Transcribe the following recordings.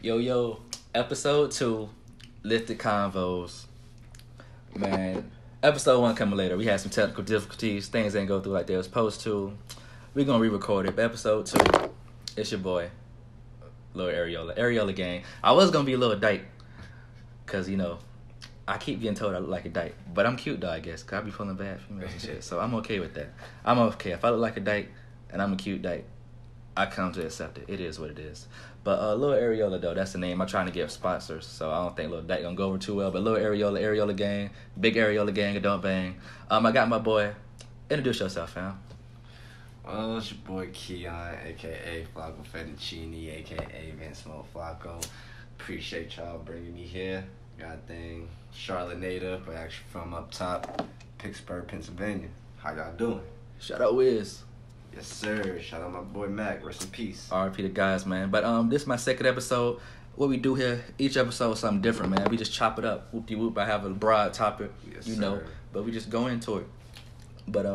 Yo, episode 2, Lifted Convos. Man, episode 1 coming later. We had some technical difficulties. Things ain't go through like they was supposed to. We're going to re-record it. But episode 2, it's your boy, Lil Areola. Areola gang. I was going to be a little dyke. Because, you know, I keep getting told I look like a dyke. But I'm cute, though, I guess. Because I be pulling bad females and shit. So I'm okay with that. I'm okay. If I look like a dyke and I'm a cute dyke, I come to accept it. It is what it is. But Lil Areola, though, that's the name. I'm trying to get sponsors, so I don't think Lil Dyke gonna go over too well. But Lil Areola gang, big Areola gang, don't bang. I got my boy. Introduce yourself, fam. Well, it's your boy Keon, a.k.a. Flacco Fettuccine, a.k.a. Vince Mo Flacco. Appreciate y'all bringing me here. God dang, Charlotte native, but actually from up top, Pittsburgh, Pennsylvania. How y'all doing? Shout out Wiz. Yes, sir. Shout out my boy Mac. Rest in peace. R.I.P. the guys, man. But this is my second episode. What we do here, each episode is something different, man. We just chop it up. Whoop-de-whoop. I have a broad topic, Yes, you know, sir. but we just go into it. But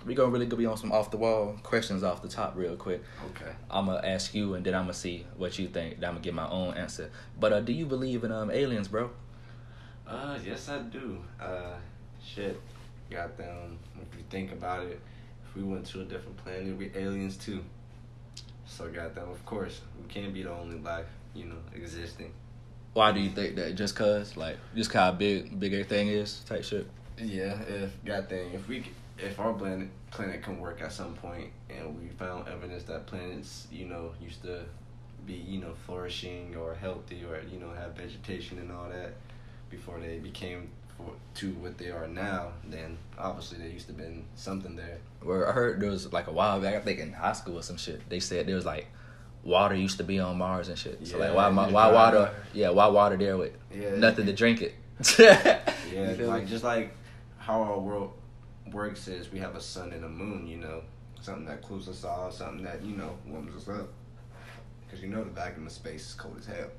we gonna really be on some off-the-wall questions off the top real quick. Okay. I'm going to ask you, and then I'm going to see what you think. Then I'm going to give my own answer. But do you believe in aliens, bro? Yes, I do. Shit. Got them. If you think about it, if we went to a different planet, we'd be aliens too. So, goddamn, of course, we can't be the only life, existing. Why do you think that? Just cause, like, just how big everything is, type shit. Yeah, if our planet can work at some point, and we found evidence that planets, used to be, flourishing or healthy or have vegetation and all that before they became to what they are now, then obviously there used to been something there. Where I heard there was like a while back, I think in high school or some shit, they said there was like water used to be on Mars and shit. So like why water? Yeah, why water there with nothing to drink it? Yeah, like just like how our world works is we have a sun and a moon, something that cools us off, something that warms us up. Because the vacuum of space is cold as hell,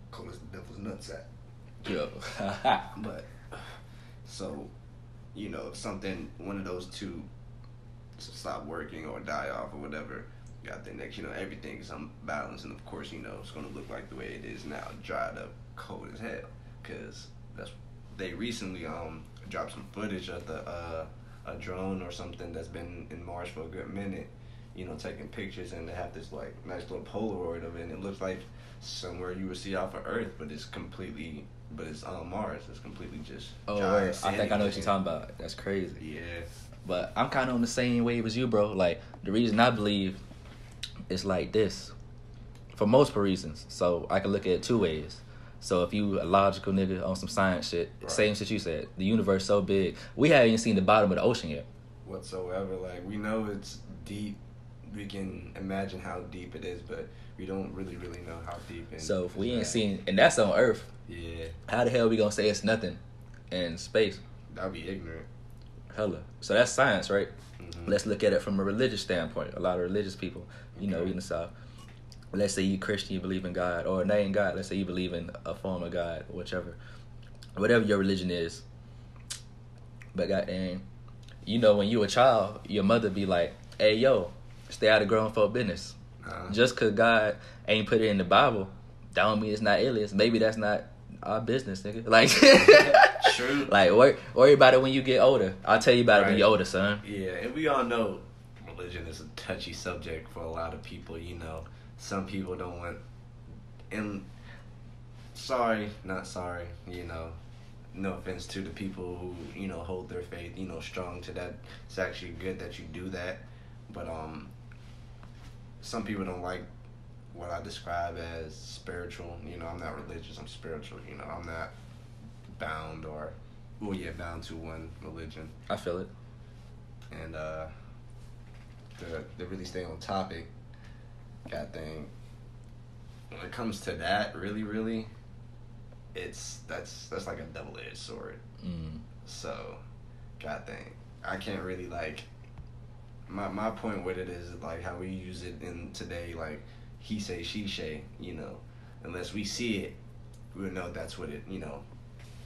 cold as the devil's nutsack. Yo. But so something, one of those two stop working or die off or whatever, got the next, everything is unbalanced, and of course, it's going to look like the way it is now, dried up, cold as hell, because they recently dropped some footage of a drone or something that's been in Mars for a good minute, taking pictures, and they have this like nice little Polaroid of it, and it looks like somewhere you would see off of Earth, but it's on Mars. It's completely just I think I know what you're talking about. That's crazy. Yeah. But I'm kind of on the same wave as you, bro. Like, the reason I believe is like this. For multiple reasons. So, I can look at it two ways. So, if you a logical nigga on some science shit, right. Same shit you said. The universe so big. We haven't even seen the bottom of the ocean yet. Whatsoever. Like, we know it's deep. We can imagine how deep it is, but we don't really know how deep. So, if we ain't seen... And that's on Earth. Yeah. How the hell we gonna say it's nothing in space? That'd be ignorant. Hella. So that's science, right? Mm-hmm. Let's look at it from a religious standpoint. A lot of religious people, in the South. Let's say you Christian, you believe in God, or not in God. Let's say you believe in a form of God, whichever. Whatever your religion is. But goddamn, when you a child, your mother be like, hey, yo, stay out of grown folk business. Just because God ain't put it in the Bible, that don't mean it's not aliens. Maybe that's not our business, nigga. Like, true. Like, worry about it when you get older. I'll tell you about it when you're older, son. Yeah, and we all know religion is a touchy subject for a lot of people, Some people don't want... And sorry, not sorry, no offense to the people who, hold their faith, strong to that. It's actually good that you do that. But, some people don't like what I describe as spiritual. I'm not religious, I'm spiritual. I'm not bound bound to one religion. I feel it. And to really stay on topic, God dang, when it comes to that, really, that's like a double-edged sword. Mm. So, God dang, I can't really like... My point with it is like how we use it in today, like he say, she say, unless we see it, we'll know that's what it,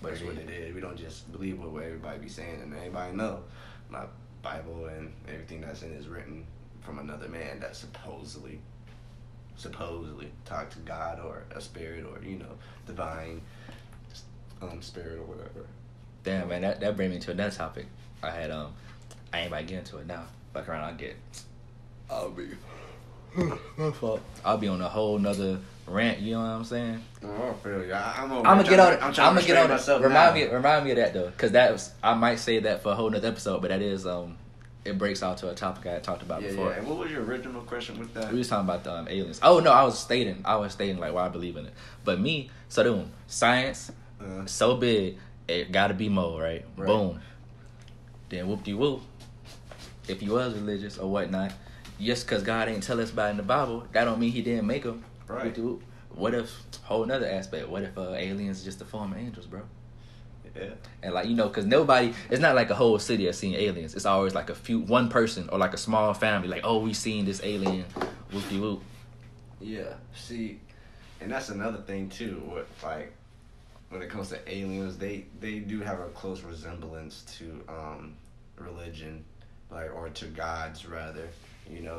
that's what it is. We don't just believe what everybody be saying, and everybody know my Bible and everything that's in it is written from another man that supposedly supposedly talk to God or a spirit or divine spirit or whatever. Damn, man, that brings me to another topic. I ain't about to get into it now. Fuck around, I'll be on a whole nother rant. You know what I'm saying? Oh, I feel you. I'm gonna get on it. I'm gonna get on it. Myself Remind me of that though, because I might say that for a whole nother episode, but that is it breaks out to a topic I had talked about before. Yeah. And what was your original question with that? We was talking about the aliens. Oh no, I was stating like why I believe in it. But me, so science, so big, it gotta be more, right? Boom. Then whoop-de-whoop. If you was religious or whatnot, just because God ain't tell us about it in the Bible, that don't mean he didn't make them. Right. Whoop-de-whoop. What if, whole nother aspect, what if aliens is just the form of angels, bro? Yeah. And like, because nobody, it's not like a whole city has seen aliens. It's always like one person or like a small family. Like, oh, we seen this alien, whoop-de-whoop. Yeah. See, and that's another thing too. Like, when it comes to aliens, they do have a close resemblance to religion, like, or to gods rather.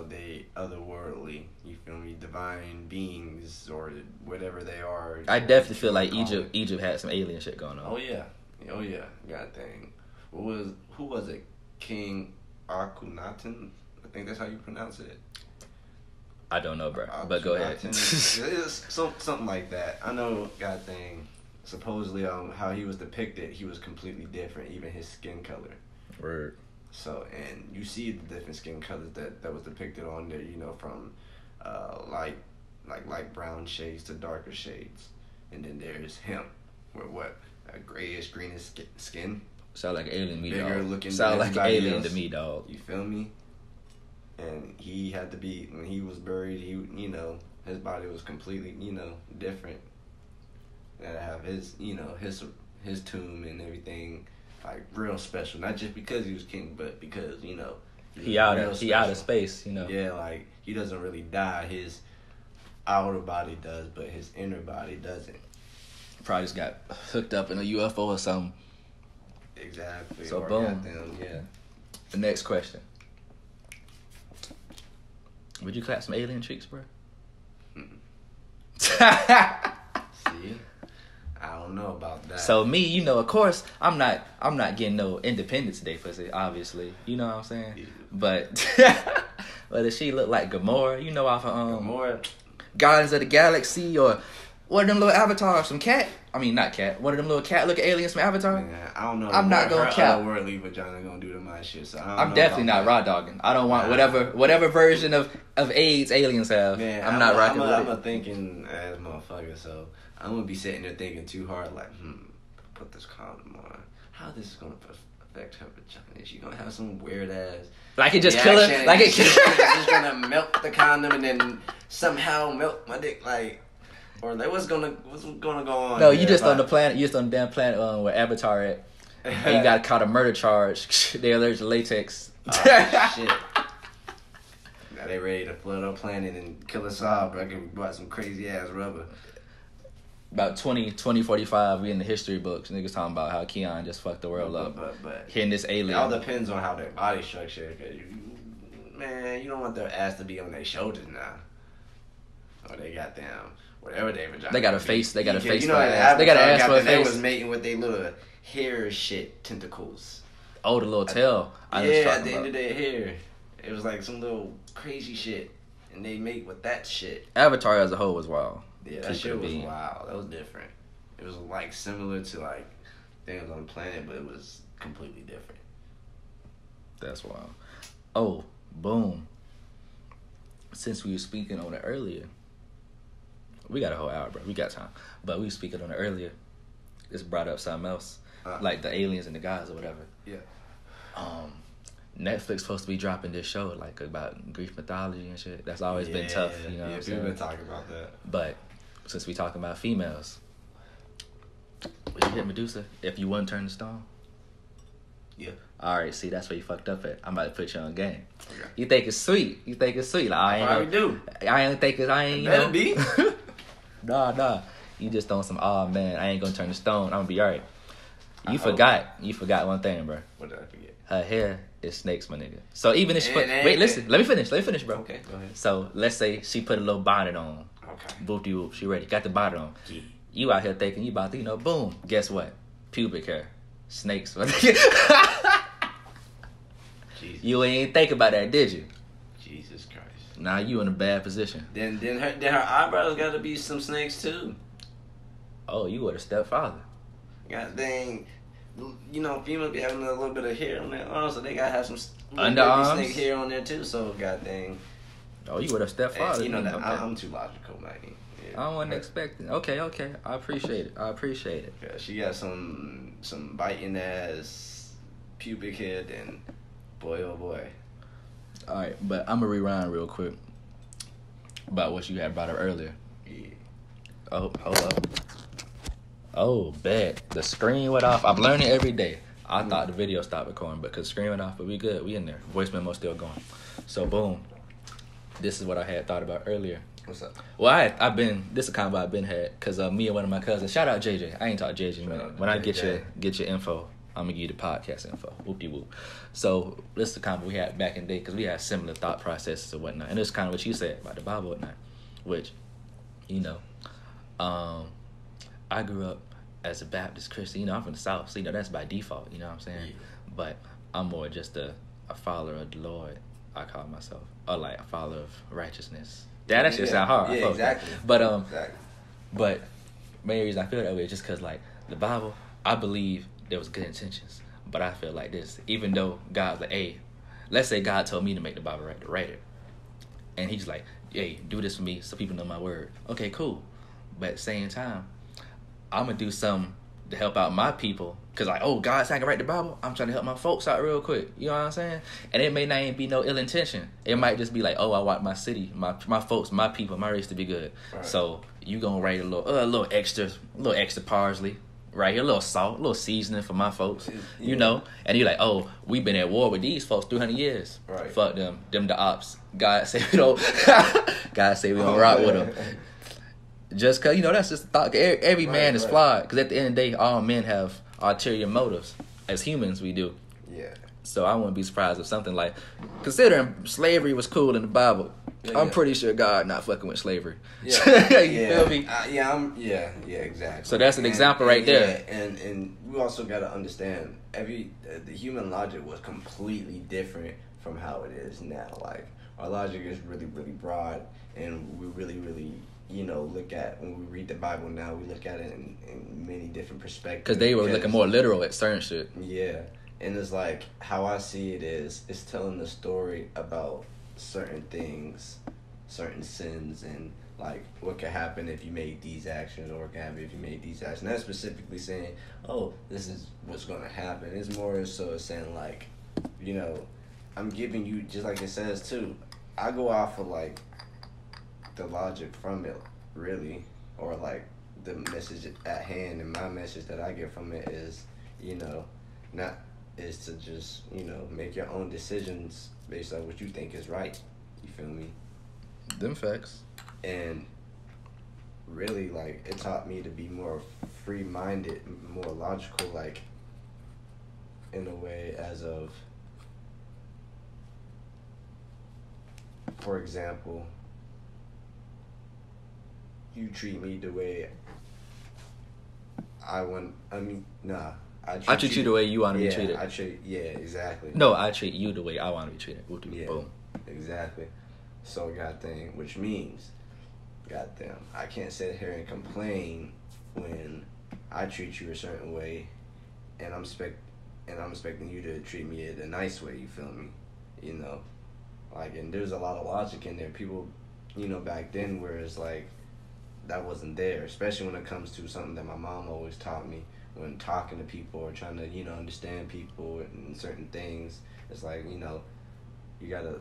They otherworldly. You feel me? Divine beings or whatever they are. I definitely feel like Egypt had some alien shit going on. Oh yeah. God dang. Who was it? King Akhenaten? I think that's how you pronounce it. I don't know, bro. But go ahead. It's something like that. I know. God dang. Supposedly, how he was depicted, he was completely different. Even his skin color. Word. So, and you see the different skin colors that was depicted on there. From light brown shades to darker shades, and then there's him with a grayish greenish skin. Sound like an alien to me, bigger dog. Looking sound like an alien else. To me, dog. You feel me? And he had to be, when he was buried, his body was completely, different. That have his tomb and everything, like, real special. Not just because he was king, but because, he out of space, Yeah, like, he doesn't really die. His outer body does, but his inner body doesn't. Probably just got hooked up in a UFO or something. Exactly. So or boom. Yeah. The next question. Would you clap some alien cheeks, bro? See? I don't know about that. So me, of course, I'm not getting no Independence Day pussy, obviously. You know what I'm saying? Yeah. But if she look like Gamora, off of Gamora, Guardians of the Galaxy, or one of them little avatars from Cat. I mean, not Cat. One of them little cat looking aliens from Avatar. Yeah, I don't know. I'm not gonna cap. Otherworldly vagina gonna do to my shit. So I'm definitely not raw dogging. I don't want whatever version of AIDS aliens have. Man, I'm not rocking with it. I'm a thinking ass motherfucker, so I'm gonna be sitting there thinking too hard, like, put this condom on. How this is gonna affect her vagina? Is she gonna have some weird ass? Like it just kill her? Like it just gonna melt the condom and then somehow melt my dick, like. Or like, what's gonna go on? No, you just on the planet. You just on the damn planet where Avatar at, and you got caught a murder charge. They allergic to latex. Oh, shit. Now they ready to flood our planet and kill us all, bro. We bought some crazy ass rubber. About 2045, we in the history books. Niggas talking about how Keon just fucked the world up. But hitting this alien. It all depends on how their body structure. Cause you don't want their ass to be on their shoulders now. Or they got them. Whatever they vagina. They got a face. They got a face for an ass. They got an ass for a face. They was mating with their little hair shit tentacles. Oh, the little tail. At the end of their hair, it was like some little crazy shit, and they mate with that shit. Avatar as a whole was wild. Yeah, that shit was wild. That was different. It was like similar to like things on the planet, but it was completely different. That's wild. Oh, boom. Since we were speaking on it earlier. We got a whole hour, bro. We got time. But we were speaking on it earlier. This brought up something else. Like the aliens and the gods or whatever. Yeah. Netflix supposed to be dropping this show like about Greek mythology and shit. That's always been tough, you know what I'm saying? People been talking about that. But since we talking about females, would you hit Medusa if you wouldn't turn to stone? Yeah. Alright, see, that's where you fucked up at. I'm about to put you on game. Okay. You think it's sweet. Like, I ain't think it's, you better know. be. Nah. You just on some, man, I ain't gonna turn to stone. I'm gonna be alright. You forgot one thing, bro. What did I forget? Her hair is snakes, my nigga. So even if she Wait, listen, let me finish, bro. Okay, go ahead. So let's say she put a little bonnet on. Okay. Boop whoop, she ready. Got the bonnet on. Yeah. You out here thinking you about to, boom. Guess what? Pubic hair. Snakes. You ain't think about that, did you? Jesus Christ. Now you in a bad position. Then her eyebrows got to be some snakes too. Oh, you were the stepfather. God dang. Females be having a little bit of hair on their arms, so they gotta have some underarms, snake hair on there too. So god dang. Oh, you were the stepfather. And that okay. I'm too logical, man. Yeah. I wasn't expecting. Okay. I appreciate it. Yeah, she got some biting ass pubic head, and boy, oh boy. All right, but I'm gonna rewind real quick about what you had brought up earlier. Yeah. Oh, hold up. Oh, bad. The screen went off. I'm learning every day. I thought the video stopped recording, but because the screen went off, but we good. We in there. Voice memo still going. So, boom. This is what I had thought about earlier. What's up? Well, this is a combo I've been had because me and one of my cousins. Shout out JJ. I ain't talked to JJ in a minute. When I get your info, I'm gonna give you the podcast info. Whoop-de whoop. So this is the combo we had back in the day because we had similar thought processes and whatnot. And it's kind of what you said about the Bible and whatnot, which, I grew up as a Baptist Christian. I'm from the South, so that's by default. You know what I'm saying? Yeah. But I'm more just a follower of the Lord. I call myself, or like a follower of righteousness. That actually sound hard. Yeah, exactly. But main reason I feel that way is just because like the Bible, I believe there was good intentions, but I feel like this. Even though God's like, hey, let's say God told me to make the Bible right, to write it, and He's like, hey, do this for me so people know my word. Okay, cool. But at the same time, I'm gonna do something to help out my people. Cause like, oh, God said I can write the Bible. I'm trying to help my folks out real quick. You know what I'm saying? And it may not even be no ill intention. It might just be like, oh, I want my city, my folks, my people, my race to be good. Right. So you gonna write a little extra parsley, right here, a little salt, a little seasoning for my folks. Yeah. And you're like, oh, we've been at war with these folks 300 years. Right. Fuck them the ops. God say we don't. God say we don't rock with them. Just cause that's just a thought. Every man is flawed. Cause at the end of the day, all men have ulterior motives. As humans, we do. Yeah. So I wouldn't be surprised if something like, considering slavery was cool in the Bible, I'm pretty sure God not fucking with slavery. Yeah. You feel me? Yeah, exactly. So that's an example right there. And we also got to understand the human logic was completely different from how it is now. Like our logic is really, really broad, and we really, really. Look at when we read the Bible now, we look at it in many different perspectives. Because they were looking more literal at certain shit. Yeah. And it's like, how I see it is, it's telling the story about certain things, certain sins, and like what could happen if you made these actions, or what could happen if you made these actions. Not specifically saying, oh, this is what's going to happen. It's more so saying like, I'm giving you, just like it says too, I go off of like, the logic from it, really, or like the message at hand, and my message that I get from it is, is to just, make your own decisions based on what you think is right. You feel me? Them facts. And really, like, it taught me to be more free-minded, more logical, like, in a way, as of, for example, you treat me the way I want. I treat you the way you want to be treated. Exactly. No, I treat you the way I want to be treated. Yeah, boom. Exactly. So, goddamn, which means, goddamn, I can't sit here and complain when I treat you a certain way, and I'm expecting you to treat me the nice way. You feel me? Like, and there's a lot of logic in there. People, back then, where it's like, that wasn't there, especially when it comes to something that my mom always taught me when talking to people or trying to, understand people and certain things. It's like, you gotta,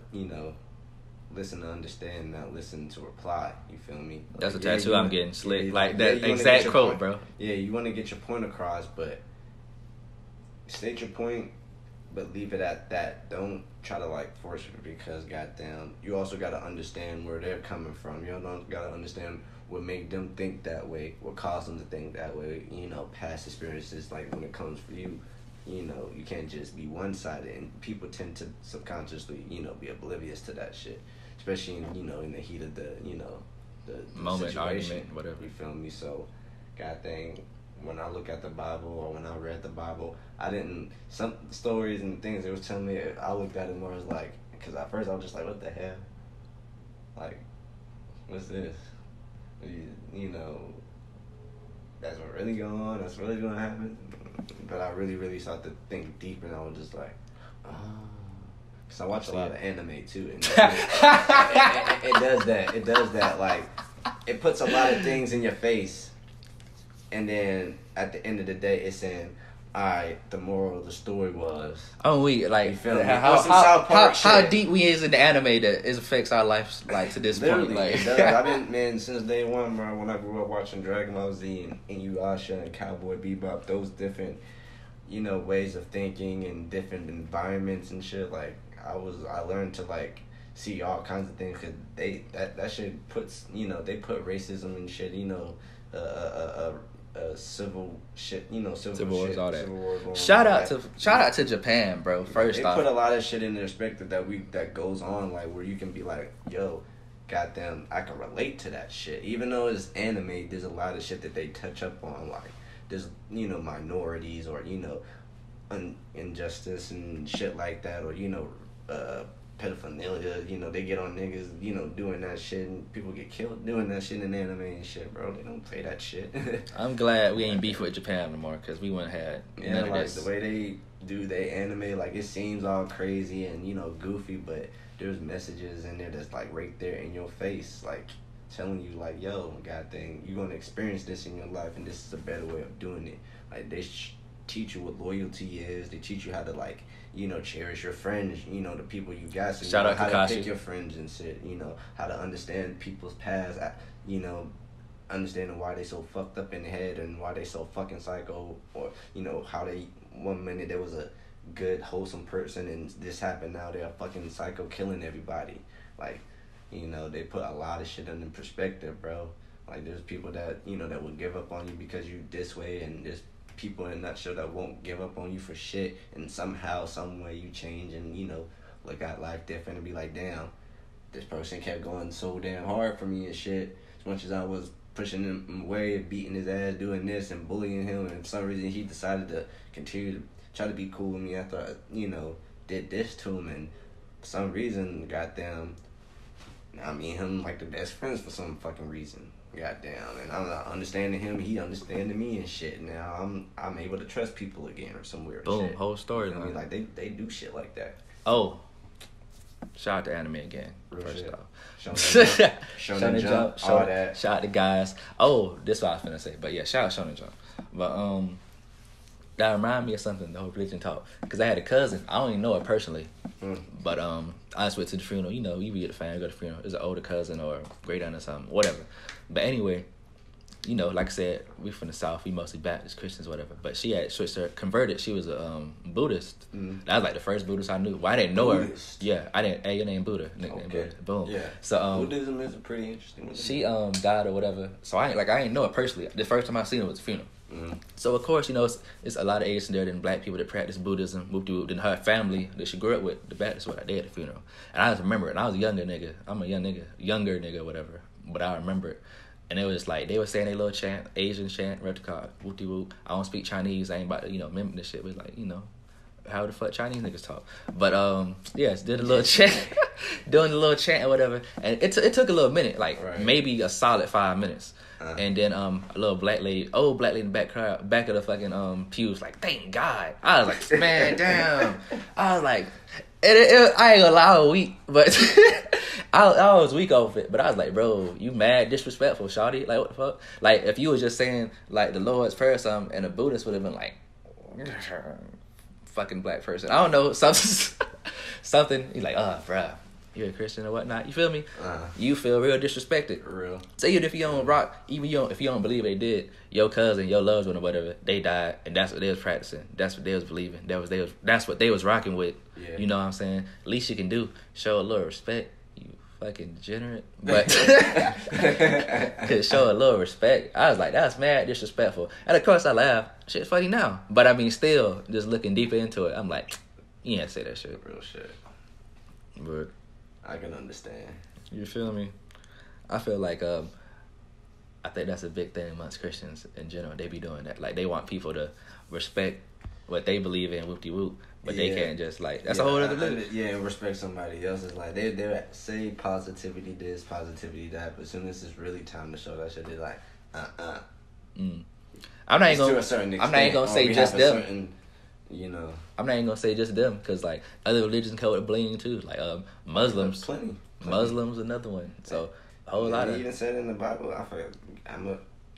listen to understand, not listen to reply. You feel me? That's a tattoo I'm getting slick. Yeah, like that exact quote, point, bro. Yeah, you want to get your point across, but state your point but leave it at that. Don't try to like force it, because goddamn, you also gotta understand where they're coming from. You don't gotta understand what made them think that way, what caused them to think that way. You know, past experiences. Like when it comes for you, you know, you can't just be one sided, and people tend to subconsciously, you know, be oblivious to that shit, especially in, you know, in the heat of the, you know, the moment, situation, argument, whatever. You feel me? So, god dang, when I look at the Bible or when I read the Bible, I didn't, some stories and things they was telling me, I looked at it more as like, because at first I was just like, what the hell? Like, what's this? You know, that's what really going on? That's really going to happen? But I really, really started to think deep, and I was just like, oh. Because I watch a lot of anime, too. And it does that. It does that. Like, it puts a lot of things in your face. And then, at the end of the day, it's saying, alright, the moral of the story was... Oh, we, like, how deep we is in the anime that it affects our lives, like, to this point. Like, it does. I've been, man, since day one, bro, when I grew up watching Dragon Ball Z and Inuyasha and Cowboy Bebop, those different, you know, ways of thinking and different environments and shit, like, I learned to, like, see all kinds of things, because that shit puts, you know, they put racism and shit, you know, civil shit, you know, civil wars, shit, all that. Civil war going shout out to Japan, bro. First off, they put a lot of shit in perspective that goes on, like, where you can be like, yo, goddamn, I can relate to that shit. Even though it's anime, there's a lot of shit that they touch up on, like, there's, you know, minorities, or, you know, injustice and shit like that, or, you know, pedophilia, you know, they get on niggas, you know, doing that shit, and people get killed doing that shit in anime and shit, bro. They don't play that shit. I'm glad we ain't beef with Japan no more, because we wouldn't have none of like this. The way they do their anime, like, it seems all crazy and, you know, goofy, but there's messages in there that's, like, right there in your face, like, telling you, like, yo, god dang, you're gonna experience this in your life, and this is a better way of doing it. Like, they teach you what loyalty is. They teach you how to, like, you know, cherish your friends, you know, the people you got. So shout you know out how Kakashi. to pick your friends and shit, you know, how to understand people's past, you know, understanding why they so fucked up in the head and why they so fucking psycho, or, you know, how they, one minute there was a good, wholesome person, and this happened, now they're a fucking psycho killing everybody. Like, you know, they put a lot of shit in perspective, bro. Like, there's people that, you know, that will give up on you because you this way, and there's people in a nutshell that won't give up on you for shit, and somehow, some way you change and, you know, look at life different and be like, damn, this person kept going so damn hard for me and shit, as much as I was pushing him away, beating his ass, doing this and bullying him, and for some reason he decided to continue to try to be cool with me after I, you know, did this to him, and for some reason, goddamn, now me and him like the best friends for some fucking reason. Goddamn, and I'm not understanding him, he understanding me and shit. Now I'm able to trust people again, or some weird boom, shit. whole story. I mean, like, they do shit like that. Oh, shout out to anime again. Real first shit. off, Shonen Jump, all that. Shout out to guys. Oh, this is what I was finna say, but yeah, shout out Shonen Jump. But that reminded me of something, the whole religion talk, because I had a cousin. I don't even know her personally, but I just went to the funeral. You know, you be at the family, go to the funeral. It's an older cousin or great aunt or something, whatever. But anyway, you know, like I said, we from the South. We mostly Baptist Christians, whatever. But she had switched her, converted. She was a Buddhist. That was like the first Buddhist I knew. Well, I didn't know Buddhist. her. Yeah, I didn't. Hey, your name Buddha. Nickname Okay. Buddha. Boom. Yeah. So Buddhism is a pretty interesting. she died or whatever. So I didn't know her personally. The first time I seen her was a funeral. So of course, you know, it's a lot of Asians there than black people that practice Buddhism. Then her family that she grew up with, the Baptist, what they had the funeral. And I just remember it. And I was a younger nigga, whatever. But I remember it. And it was like, they were saying their little chant, Asian chant, Reticard, whoop whoop. I don't speak Chinese. I ain't about to, you know, mimic this shit. But like, you know, how the fuck Chinese niggas talk. But yes, did a little chant, doing a little chant or whatever. And it took a little minute, like maybe a solid 5 minutes. And then a little black lady in the back of the fucking pew was like, thank God. I was like, man, damn. I was like, I ain't gonna lie, I was weak, but I was weak off it. But I was like, bro, you mad disrespectful, shawty. Like, what the fuck? Like, if you was just saying like the Lord's Prayer or something, and a Buddhist would have been like, fucking black person. I don't know, something. He's like, bruh, you're a Christian or whatnot. You feel me? You feel real disrespected. Real. Say if you don't rock, even if you don't believe they did, your cousin, your loved one or whatever, they died, and that's what they was practicing. That's what they was believing. That's what they was rocking with. Yeah. You know what I'm saying? Least you can do, show a little respect. You fucking degenerate, but could show a little respect. I was like, that's mad disrespectful, and of course I laugh. Shit's funny now, but I mean, still, just looking deeper into it, I'm like, you can't say that shit. Real shit. But I can understand. You feel me? I feel like I think that's a big thing amongst Christians in general. They be doing that. Like, they want people to respect what they believe in, whoop-de-whoop, but they can't just, like, that's a whole other thing. Yeah, respect somebody else's. Like, they say positivity this, positivity that, but as soon as it's really time to show that shit, they're like, I'm not even gonna say just them. Certain, you know, I'm not even gonna say just them, because, like, other religions come with bling too. Like, Muslims. Plenty. Muslims, another one. So, a whole lot of... even said in the Bible, I forget,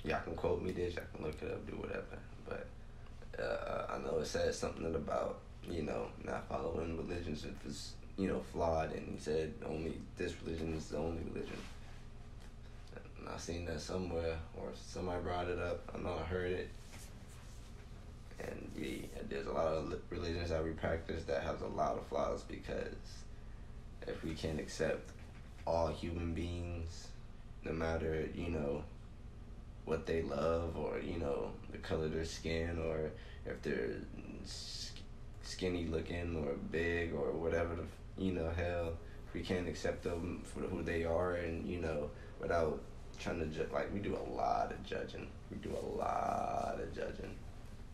y'all can quote me this, y'all can look it up, do whatever. But I know it said something about, you know, not following religions if it's, you know, flawed. And he said only this religion is the only religion. And I seen that somewhere, or somebody brought it up. I know I heard it. And there's a lot of religions that we practice that has a lot of flaws, because if we can't accept all human beings, no matter, you know, what they love, or, you know, the color of their skin, or if they're skinny looking or big or whatever, you know, hell, if we can't accept them for who they are, and, you know, without trying to judge, like, we do a lot of judging.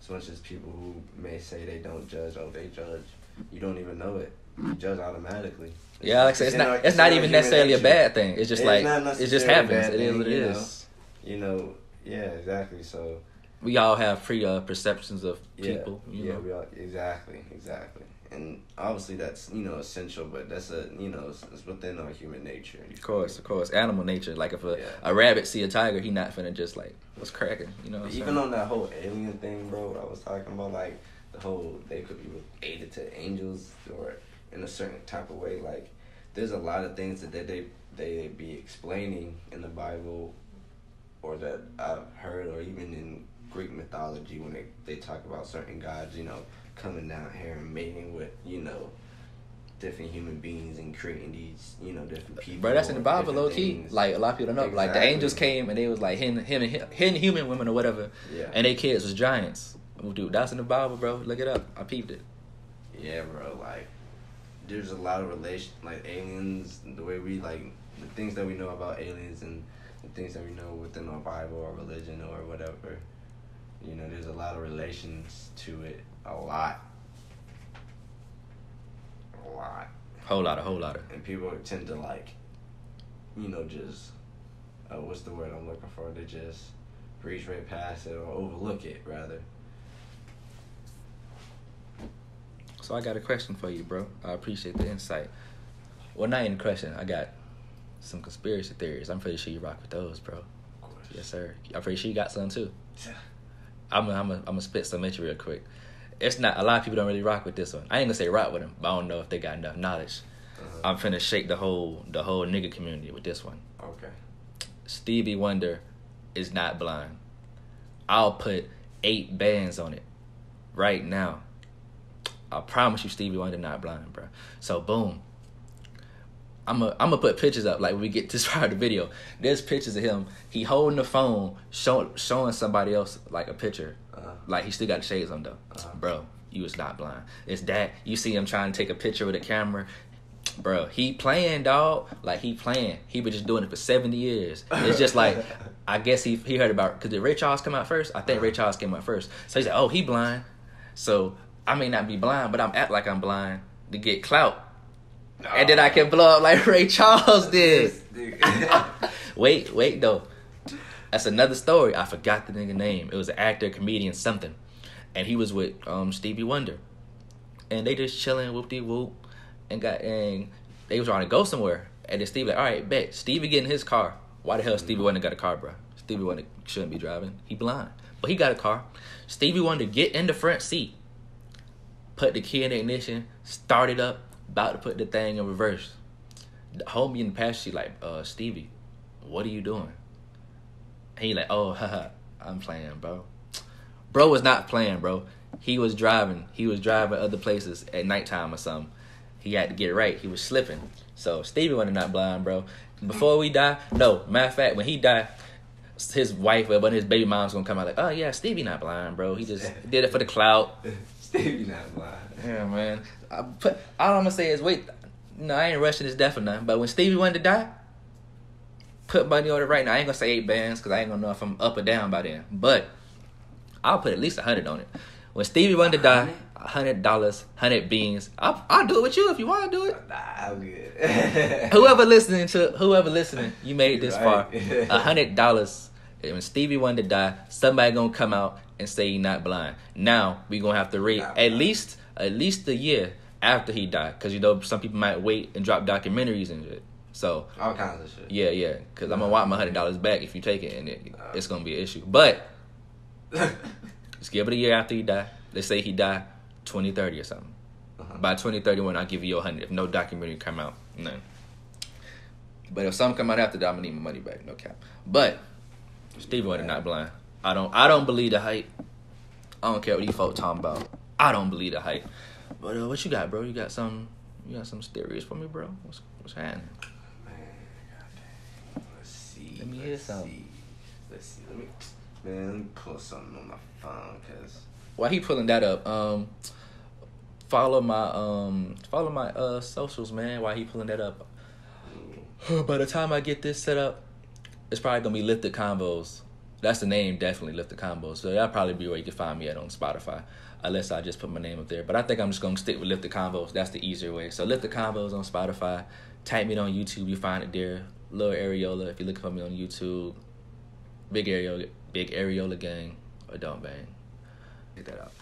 As much as people who may say they don't judge, they judge. You don't even know it. You judge automatically. Yeah, like I said, it's not even necessarily a bad thing. It's just like, it just happens. It is what it is. You know, yeah, exactly. So we all have perceptions of people. You know? We all, exactly. And obviously that's, you know, essential, but that's it's within our human nature. Of course. Animal nature. Like if a rabbit see a tiger, he not finna just like, what's cracking? You know what I'm Even saying? on that whole alien thing, bro, I was talking about, like, the whole, they could be related to angels or in a certain type of way. Like, there's a lot of things that they be explaining in the Bible, or that I've heard, or even in Greek mythology when they talk about certain gods, you know, coming down here and mating with, you know, different human beings and creating these, you know, different people. Bro, that's in the Bible, low key. Like, a lot of people don't know. Exactly. Like, the angels came and they was like hidden human women or whatever. Yeah. And they kids was giants. Dude, that's in the Bible, bro. Look it up. I peeped it. Yeah, bro. Like, there's a lot of like aliens, the way we, like, the things that we know about aliens and the things that we know within our Bible or religion or whatever. You know, there's a lot of relations to it. A lot. Whole lot of. And people tend to, like, you know, just, what's the word I'm looking for? They just breeze right past it, or overlook it, rather. So I got a question for you, bro. I appreciate the insight. Well, not even a question. I got some conspiracy theories. I'm pretty sure you rock with those, bro. Of course. Yes, sir. I'm pretty sure you got some, too. Yeah. I'm gonna spit some at you real quick. It's not, a lot of people don't really rock with this one. I ain't gonna say rock with them, but I don't know if they got enough knowledge. I'm finna shake the whole nigga community with this one. Okay. Stevie Wonder is not blind. I'll put 8 bands on it right now. I promise you, Stevie Wonder not blind, bro. So boom, I'm gonna put pictures up. Like, when we get to this part of the video, there's pictures of him. He holding the phone, showing somebody else, like, a picture. Like, he still got the shades on, though. Bro, you was not blind. It's that. You see him trying to take a picture with a camera. Bro, he playing, dog. Like, he playing. He been just doing it for 70 years. It's just like, I guess he heard about, because did Ray Charles come out first? I think Ray Charles came out first. So he's like, oh, he blind. So I may not be blind, but I'm act like I'm blind to get clout. And then I can blow up like Ray Charles did. Wait, though. That's another story. I forgot the nigga name. It was an actor, comedian, something. And he was with Stevie Wonder. And they just chilling, whoop-de-whoop. And they was trying to go somewhere. And then Stevie like, all right, bet. Stevie get in his car. Why the hell Stevie Wonder got a car, bro? Stevie Wonder shouldn't be driving. He blind. But he got a car. Stevie Wonder get in the front seat. Put the key in the ignition. Start it up. About to put the thing in reverse. The homie in the passenger seat like, Stevie, what are you doing? And he like, oh, haha, I'm playing, bro. Bro was not playing, bro. He was driving. He was driving other places at nighttime or something. He had to get right. He was slipping. So Stevie Wonder not blind, bro. Before we die, no. Matter of fact, when he died, his wife, well, his baby mom's gonna come out like, oh yeah, Stevie not blind, bro. He just did it for the clout. Stevie not blind. Yeah, man. All I'm gonna say is, wait. No, I ain't rushing his death or nothing. But when Stevie Wonder die, put money on it right now. I ain't gonna say 8 bands because I ain't gonna know if I'm up or down by then. But I'll put at least 100 on it. When Stevie Wonder die, $100, 100 beans. I'll do it with you if you want to do it. Nah, I'm good. whoever listening, you made it this far. $100. When Stevie Wonder die, somebody gonna come out and say he not blind. Now we gonna have to wait at least a year after he died, because you know some people might wait and drop documentaries and shit. So all kinds of shit. Yeah. Because I'm gonna want my $100 back if you take it, and it's gonna be an issue. But just give it a year after he die. Let's say he died 2030 or something. By 2031, I'll give you your 100 if no documentary come out. None. But if something come out after that, I'm gonna need my money back. No cap. But Stevie Wonder not blind. I don't believe the hype. I don't care what you folk talking about. I don't believe the hype. But what you got, bro? You got some theories for me, bro? What's happening? Man, goddamn. Let's see. Let me hear something. Let's see. Let me pull something on my phone, cause. While he pulling that up, follow my socials, man. While he pulling that up. By the time I get this set up, it's probably gonna be Lifted Convos. That's the name, definitely Lifted Convos. So that'll probably be where you can find me at on Spotify, unless I just put my name up there. But I think I'm just gonna stick with Lifted Convos. That's the easier way. So Lifted Convos on Spotify. Type me on YouTube, you find it there. Lil Areola, if you're looking for me on YouTube. Big Areola gang, or Don't Bang. Get that out.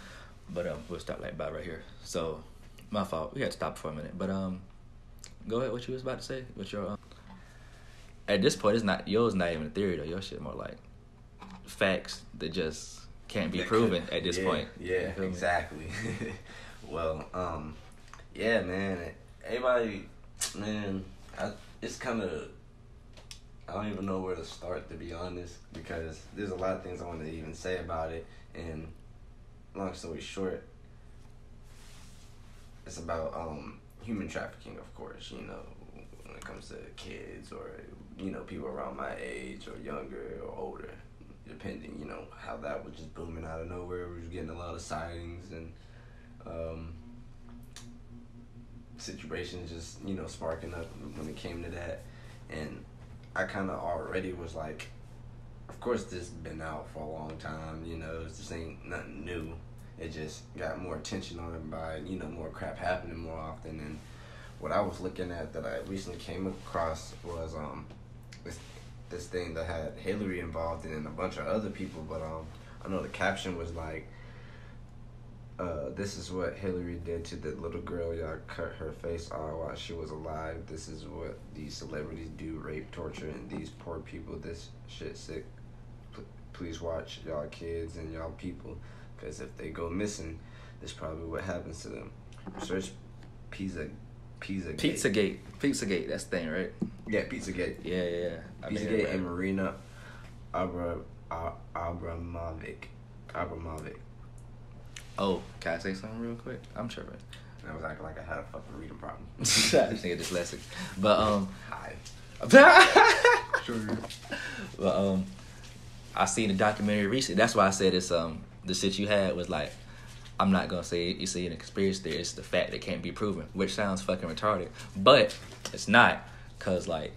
But we'll stop like by right here. So my fault. We had to stop for a minute. But go ahead. What you was about to say? What's your At this point, yours not even a theory though. Your shit more like facts that just can't be proven at this point. Yeah, exactly. Well, yeah, man. Everybody, man. It's kind of. I don't even know where to start, to be honest, because there's a lot of things I want to even say about it. And long story short, it's about human trafficking, of course. You know, when it comes to kids or people around my age or younger or older, depending. You know how that was just booming out of nowhere. We was getting a lot of sightings and situations just sparking up when it came to that. And I kind of already was like, of course this has been out for a long time, this ain't nothing new. It just got more attention on it by, more crap happening more often. And what I was looking at that I recently came across was this thing that had Hillary involved in and a bunch of other people, but I know the caption was like, this is what Hillary did to the little girl. Y'all cut her face off while she was alive. This is what these celebrities do, rape, torture, and these poor people. This shit sick. Please watch y'all kids and y'all people, because if they go missing, this probably what happens to them. Search Pizzagate. Pizzagate, that's the thing, right? Yeah, Pizzagate. Yeah. Pizzagate and Marina Abramovic. Oh, can I say something real quick? I'm tripping. I was acting like I had a fucking reading problem. This nigga dyslexic. But Hi. Sure. But I seen a documentary recently. That's why I said it's the shit you had was like, I'm not gonna say you see in a conspiracy theory. It's the fact that can't be proven, which sounds fucking retarded, but it's not, cause like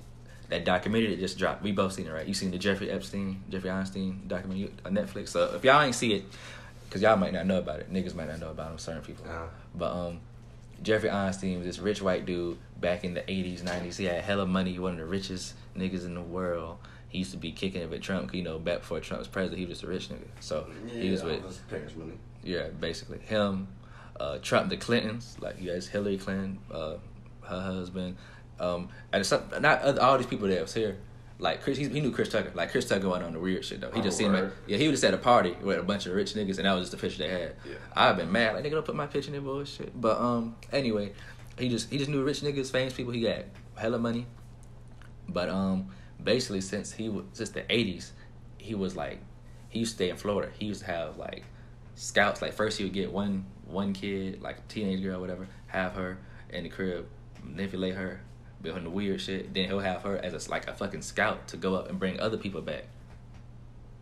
that documentary that just dropped. We both seen it, right? You seen the Jeffrey Einstein documentary on Netflix. So if y'all ain't see it, cause y'all might not know about it. Niggas might not know about him. Certain people. But Jeffrey Einstein was this rich white dude back in the 80s, 90s. He had hella money. One of the richest niggas in the world. He used to be kicking it with Trump. Back before Trump was president, he was just a rich nigga. So he was with his parents' money. Yeah, basically him, Trump, the Clintons, like you guys, Hillary Clinton, her husband, and not all these people that was here. Like Chris, he knew Chris Tucker. Like Chris Tucker went on the weird shit though. He just seen him. He was just at a party with a bunch of rich niggas, and that was just the picture they had. Yeah. I've been mad, like nigga don't put my picture in their bullshit. But anyway, he just knew rich niggas, famous people. He got hella money. But basically since the 80s, he was like, he used to stay in Florida. He used to have like scouts. Like first he would get one kid, like a teenage girl or whatever, have her in the crib, manipulate her, building the weird shit. Then he'll have her as like a fucking scout to go up and bring other people back.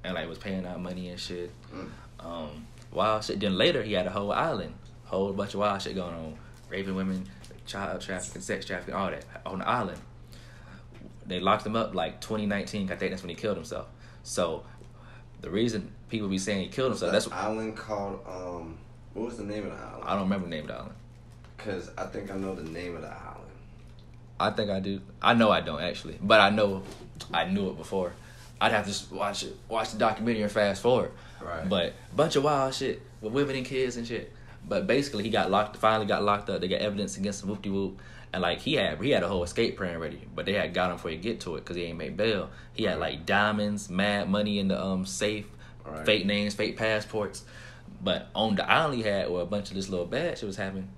And like was paying out money and shit. Wild shit. Then later he had a whole island, whole bunch of wild shit going on, raping women, child trafficking, sex trafficking, all that on the island. They locked him up like 2019. I think that's when he killed himself. So the reason people be saying he killed himself, that's island called what was the name of the island? I don't remember the name of the island. Cause I think I know the name of the island. I think I do. I know I don't actually, but I know I knew it before. I'd have to just watch the documentary and fast forward. Right. But bunch of wild shit with women and kids and shit. But basically, he finally got locked up. They got evidence against him, whoop-de-whoop. And like he had a whole escape plan ready, but they had got him before he get to it because he ain't made bail. He had like diamonds, mad money in the safe, fake names, fake passports. But on the island he had where a bunch of this little bad shit was happening.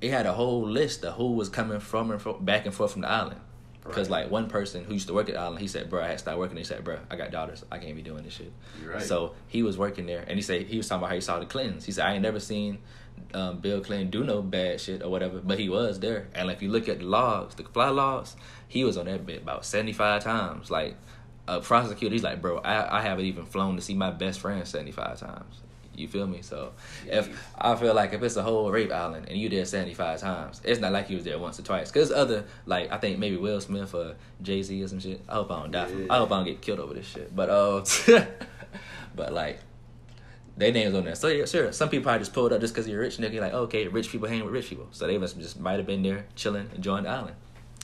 It had a whole list of who was coming from and back and forth from the island. Because like one person who used to work at the island, he said, "Bro, I had to start working." He said, "Bro, I got daughters. I can't be doing this shit." You're right. So he was working there, and he was talking about how he saw the Clintons. He said, "I ain't never seen Bill Clinton do no bad shit or whatever," but he was there. And like, if you look at the logs, the fly logs, he was on that bit about 75 times. Like a prosecutor, he's like, "Bro, I haven't even flown to see my best friend 75 times." You feel me? So if I feel like if it's a whole rape island and you there 75 times, it's not like you was there once or twice. Cause other, like, I think maybe Will Smith or Jay-Z or some shit. I hope I don't die from. I hope I don't get killed over this shit. But but like, their names on there. So yeah, sure. Some people probably just pulled up just cause you're a rich nigga. You're like, okay, rich people hang with rich people. So they might have been there chilling, enjoying the island.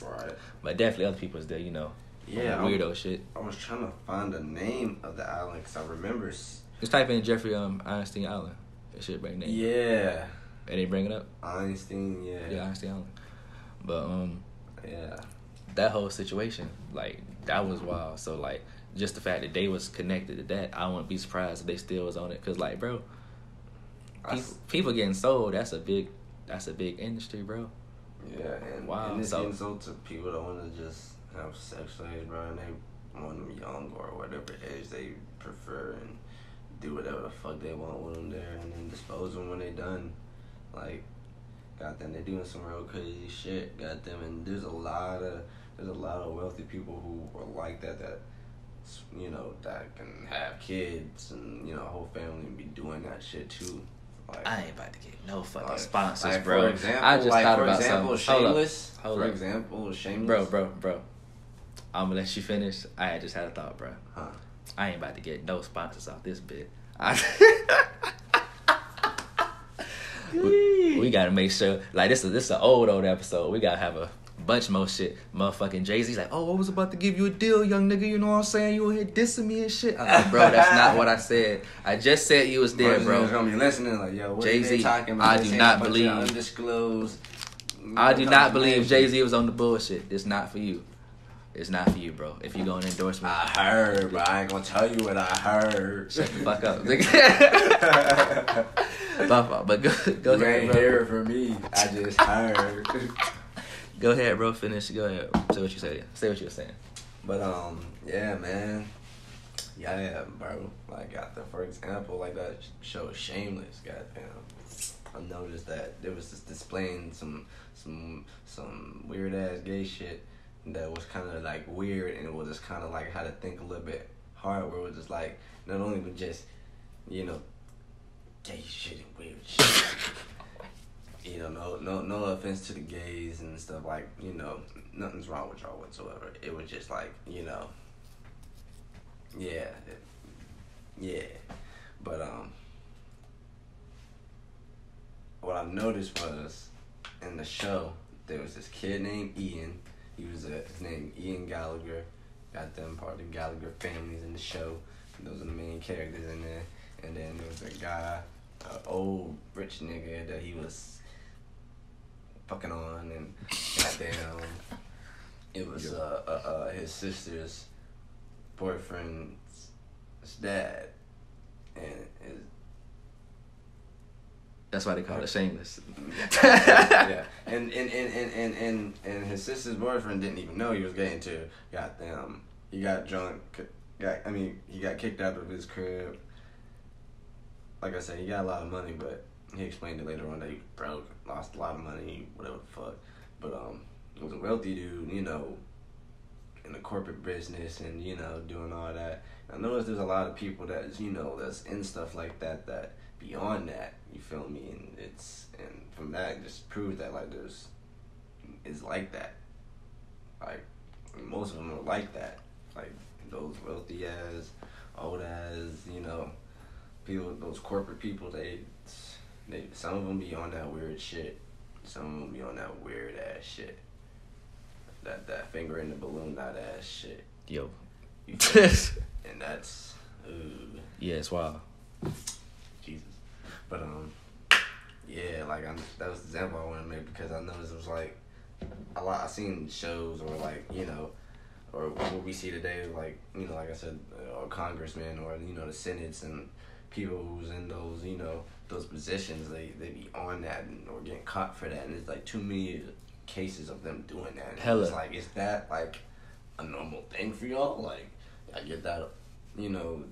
Right. But definitely other people was there, you know. Yeah. Weirdo shit. I was trying to find the name of the island because I remember. Just type in Jeffrey Einstein Island. That shit bring name. Yeah. And they bring it up. Einstein, yeah. Yeah, Einstein Island. But yeah, that whole situation, like, that was wild. So like, just the fact that they was connected to that, I wouldn't be surprised if they still was on it. Cause like, bro, people getting sold. That's a big industry, bro. Yeah, and it's getting sold to people that want to just have sex slaves, bro, and they want them young or whatever age they prefer and do whatever the fuck they want with them there, and then dispose them when they done. Like, goddamn, they doing some real crazy shit, goddamn, and there's a lot of wealthy people who are like that, you know, that can have kids and, you know, a whole family and be doing that shit too. Like, I ain't about to get no fucking sponsors, like, bro. For example, I just thought about something. Shameless. Hold up. For example, Shameless. Bro. I'm gonna let you finish. I just had a thought, bro. Huh. I ain't about to get no sponsors off this bit. We gotta make sure, like, this is an old episode. We gotta have a bunch more shit. Motherfucking Jay-Z's like, "Oh, I was about to give you a deal, young nigga. You know what I'm saying? You were here dissing me and shit." I'm like, bro, that's not what I said. I just said you was there, bro. Gonna be listening, like, yo, what Jay-Z, are they talking about? I do not believe. Undisclosed. I do not believe Jay-Z was on the bullshit. It's not for you. It's not for you, bro. If you go and endorse me, I heard, but I ain't gonna tell you what I heard. Shut the fuck up. But go you ahead, ain't bro. hear it from me. I just heard. Go ahead, bro. Finish. Go ahead. Say what you said. Say what you were saying. But yeah, man. Yeah, bro. Like, for example, like that show Shameless. Goddamn. I noticed that there was just displaying some weird ass gay shit that was kind of like weird, and it was just kind of like how to think a little bit hard, where it was just like not only with just, you know, gay shit and weird shit. You know, no offense to the gays and stuff, like, you know, nothing's wrong with y'all whatsoever. It was just like, you know, yeah. But what I noticed was in the show there was this kid named Ian. He was his name Ian Gallagher. Got them part of the Gallagher families in the show. Those are the main characters in there. And then there was a guy, an old rich nigga that he was fucking on, and goddamn, it was his sister's boyfriend's dad, and That's why they call it Shameless. Yeah, and his sister's boyfriend didn't even know he was getting to. Goddamn, he got drunk. He got kicked out of his crib. Like I said, he got a lot of money, but he explained it later on that he broke, lost a lot of money, whatever the fuck. But he was a wealthy dude, you know, in the corporate business and, you know, doing all that. I noticed there's a lot of people that's, you know, that's in stuff like that beyond that, you feel me? And from that, it just proves that, like, it's like that. Like, most of them are like that. Like, those wealthy ass, old ass, you know, people, those corporate people, they some of them be on that weird shit. Some of them be on that weird ass shit. That finger in the balloon, that ass shit. Yo. You feel me? And that's, yeah, it's wild. Jesus. But yeah, like that was the example I wanted to make because I noticed it was like a lot. I seen shows or like, you know, or what we see today, like, you know, like I said, congressmen or, you know, the senates and people who's in those, you know, those positions, they be on that or getting caught for that, and it's like too many cases of them doing that. And Hella. It's like, is that like a normal thing for y'all? Like, I get that, you know,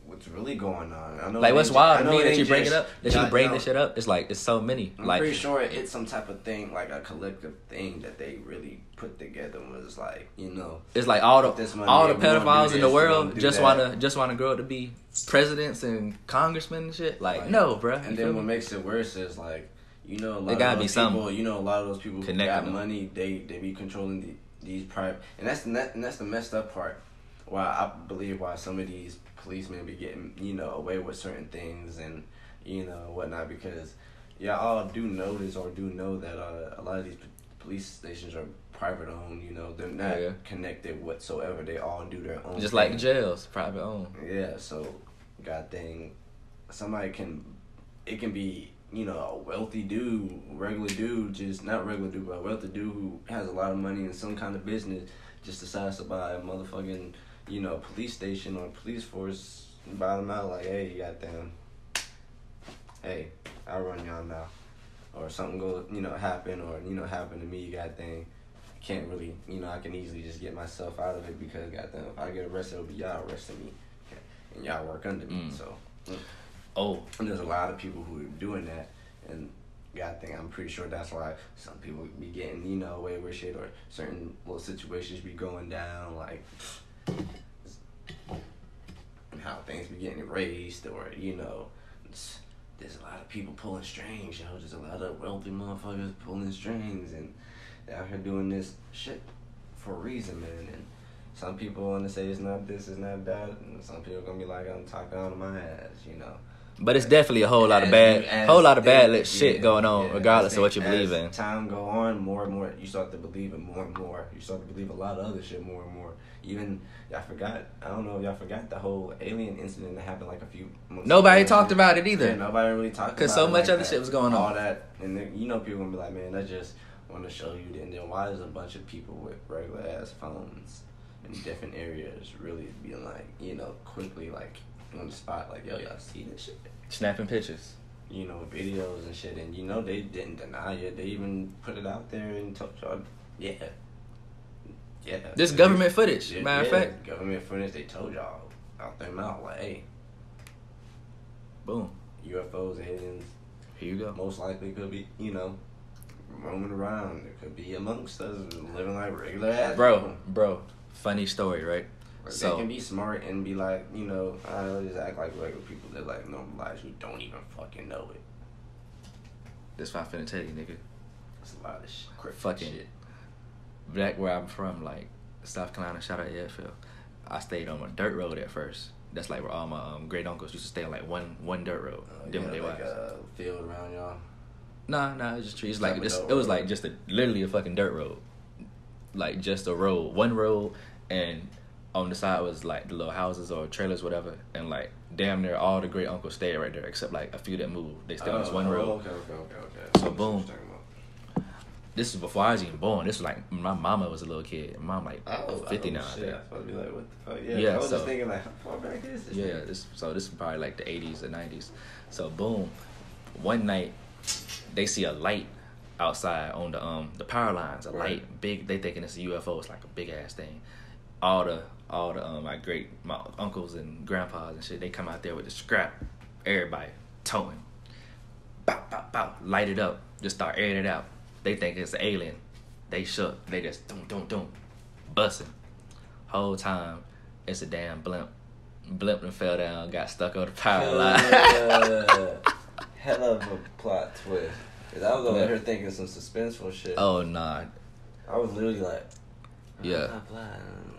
what's really going on. I know like, what's wild to me that you just, bring it up, that you bring this shit up, it's like, it's so many. I'm like, pretty sure it's some type of thing, like a collective thing that they really put together was like, you know. it's like all the pedophiles in the world just wanna grow up to be presidents and congressmen and shit. Like no, bro. And then what makes it worse is like, you know, a lot gotta of be those something people, you know, a lot of those people who connecting got them. money, they be controlling these private, and that's the messed up part. Why I believe why some of these policemen be getting, you know, away with certain things and, you know, whatnot, because y'all all do know this or do know that a lot of these police stations are private owned. You know, they're not connected whatsoever. They all do their own just thing. like jails, private owned. Yeah, so god dang, it can be, you know, a wealthy dude, regular dude, just not regular dude, but a wealthy dude who has a lot of money in some kind of business, just decides to buy a motherfucking, you know, police station or police force, buy them out like, hey, goddamn, hey, I'll run y'all now. Or something happen, or, you know, happen to me, goddamn, can't really, you know, I can easily just get myself out of it because, goddamn, if I get arrested, it'll be y'all arresting me. And y'all work under me, so. And there's a lot of people who are doing that, and goddamn, I'm pretty sure that's why some people be getting, you know, away with shit, or certain little situations be going down, like, how things be getting erased, or, you know, there's a lot of people pulling strings, yo. There's a lot of wealthy motherfuckers pulling strings, and they're out here doing this shit for a reason, man. And some people want to say it's not this, it's not that, and some people gonna be like, I'm talking out of my ass, you know. But it's definitely a whole lot of bad shit going on, regardless of what you believe in. As time go on, more and more, you start to believe it more and more. You start to believe a lot of other shit more and more. Even, I don't know if y'all forgot the whole alien incident that happened like a few months Nobody ago. talked about it either. Yeah, nobody really talked about it. Because so much like other that. shit was going on. All that, and then, you know, people gonna be like, man, I just want to show you. And then why is a bunch of people with regular ass phones in different areas really being like, you know, quickly like on the spot, like, yo, y'all see this shit? Snapping pictures. You know, videos and shit, and you know they didn't deny it. They even put it out there and told y'all, yeah. This government footage, matter of fact. Government footage. They told y'all out their mouth, like, hey, boom, UFOs, aliens. Here you go. Most likely could be, you know, roaming around. It could be amongst us, living like regular ass people. Bro. Funny story, right? Or they can be smart and be like, you know, just act like regular people that like normal lives who don't even fucking know it. That's what I'm finna tell you, nigga. It's a lot of shit. Fucking shit. Back where I'm from, like South Carolina, shout out Edgefield. I stayed on a dirt road at first. That's like where all my great uncles used to stay on, like one dirt road. Like a field around y'all. Nah, it was just trees. Like it was like just literally a fucking dirt road, like just a road, one road, and on the side was like the little houses or trailers, whatever, and like damn near all the great uncles stayed right there, except like a few that moved. They stayed on this one road. Okay. So boom. This is before I was even born. This was like my mama was a little kid. My mom like 50 now. Shit. I was supposed to be like, what the fuck? Yeah, I was just thinking like, how far back is this? Yeah, this is probably like the 80s or 90s. So boom, one night they see a light outside on the power lines. A light, big. They thinking it's a UFO. It's like a big ass thing. All the my uncles and grandpas and shit. They come out there with the scrap. Everybody towing. Bow, bow, bow. Light it up. Just start airing it out. They think it's an alien. They shook. They just don't busting. Whole time it's a damn blimp. Blimp and fell down. Got stuck on the power line. Hell of a plot twist. Cause I was over here thinking some suspenseful shit. Oh nah. I was literally like, yeah.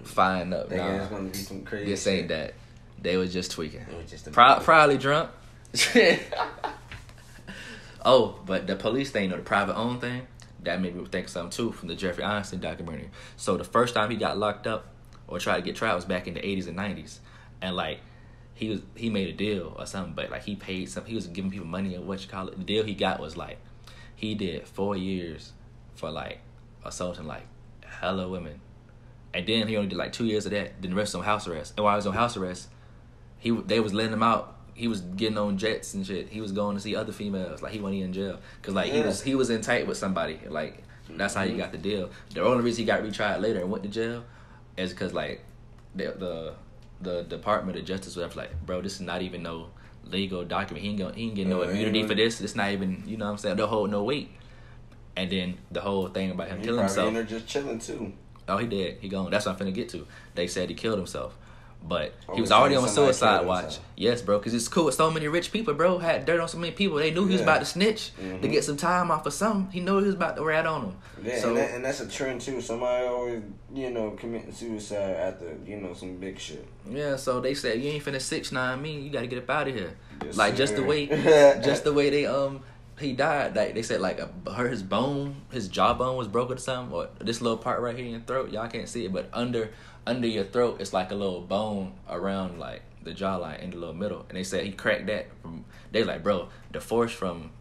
Fine up. Thinking Nah. it's gonna be some crazy. This ain't that. They was just tweaking. It was just Probably drunk. Oh, but the police thing, or the private owned thing, that made me think of something too from the Jeffrey Einstein documentary. So the first time he got locked up or tried to get tried was back in the 80s and 90s, and like he made a deal or something, but like he paid something. He was giving people money or what you call it. The deal he got was like he did 4 years for like assaulting like hella women, and then he only did like 2 years of that. Then the rest on house arrest. And while he was on house arrest, they was letting him out. He was getting on jets and shit. He was going to see other females. Like he wasn't in jail because like he was in tight with somebody. Like that's how he got the deal. The only reason he got retried later and went to jail is because like the Department of Justice was like, bro, this is not even no legal document. He ain't getting no immunity for this. It's not even, you know what I'm saying? They'll hold no weight. And then the whole thing about him killing himself. He just chilling too. Oh, he did. He gone. That's what I'm finna get to. They said he killed himself. But he was already on suicide watch. Yes, bro, because it's cool with so many rich people, bro. Had dirt on so many people. They knew he was about to snitch to get some time off of something. He knew he was about to rat on them. Yeah, so, and that's a trend too. Somebody always, committing suicide after, some big shit. Yeah, so they said, you ain't finna 6ix9ine me. You got to get up out of here. Yes, like, sir. just the way they, he died. Like, they said, like, his jawbone was broken or something. Or this little part right here in your throat, y'all can't see it, but under your throat, it's like a little bone around like the jawline in the little middle. And they said he cracked that they like, bro, the force from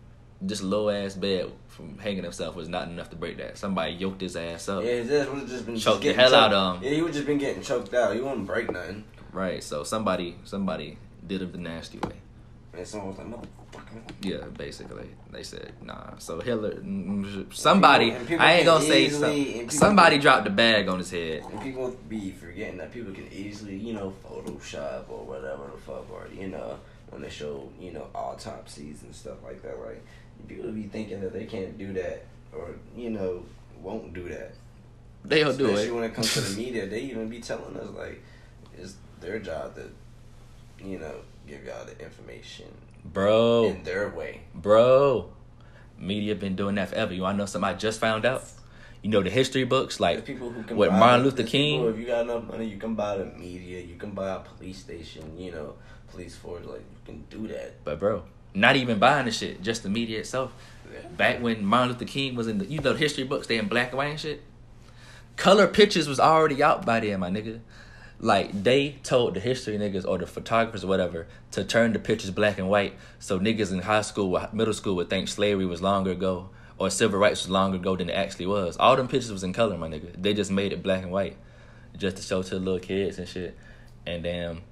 this low ass bed from hanging himself was not enough to break that. Somebody yoked his ass up. Yeah, this would have just been choked the hell out of him. Yeah, he would just been getting choked out. He wouldn't break nothing. Right. So somebody did it the nasty way. And someone was like, motherfucker. Yeah, basically. They said, nah. So somebody, I ain't gonna say something. Somebody dropped the bag on his head. And people be forgetting that people can easily, Photoshop or whatever the fuck, or, when they show, autopsies and stuff like that. Like, people be thinking that they can't do that or, won't do that. They'll do it. Especially when it comes to the media, they even be telling us, like, it's their job to, give y'all the information. Bro. In their way. Bro. Media been doing that forever. You want to know something I just found out? The history books, like people who can with Martin Luther King. People, if you got enough money, you can buy the media, you can buy a police station, police force, like, you can do that. But, bro, not even buying the shit, just the media itself. Yeah. Back when Martin Luther King was in the history books, they in black and white and shit. Color pictures was already out by then, my nigga. Like, they told the history niggas or the photographers or whatever to turn the pictures black and white so niggas in high school, middle school would think slavery was longer ago or civil rights was longer ago than it actually was. All them pictures was in color, my nigga. They just made it black and white just to show to the little kids and shit. And damn,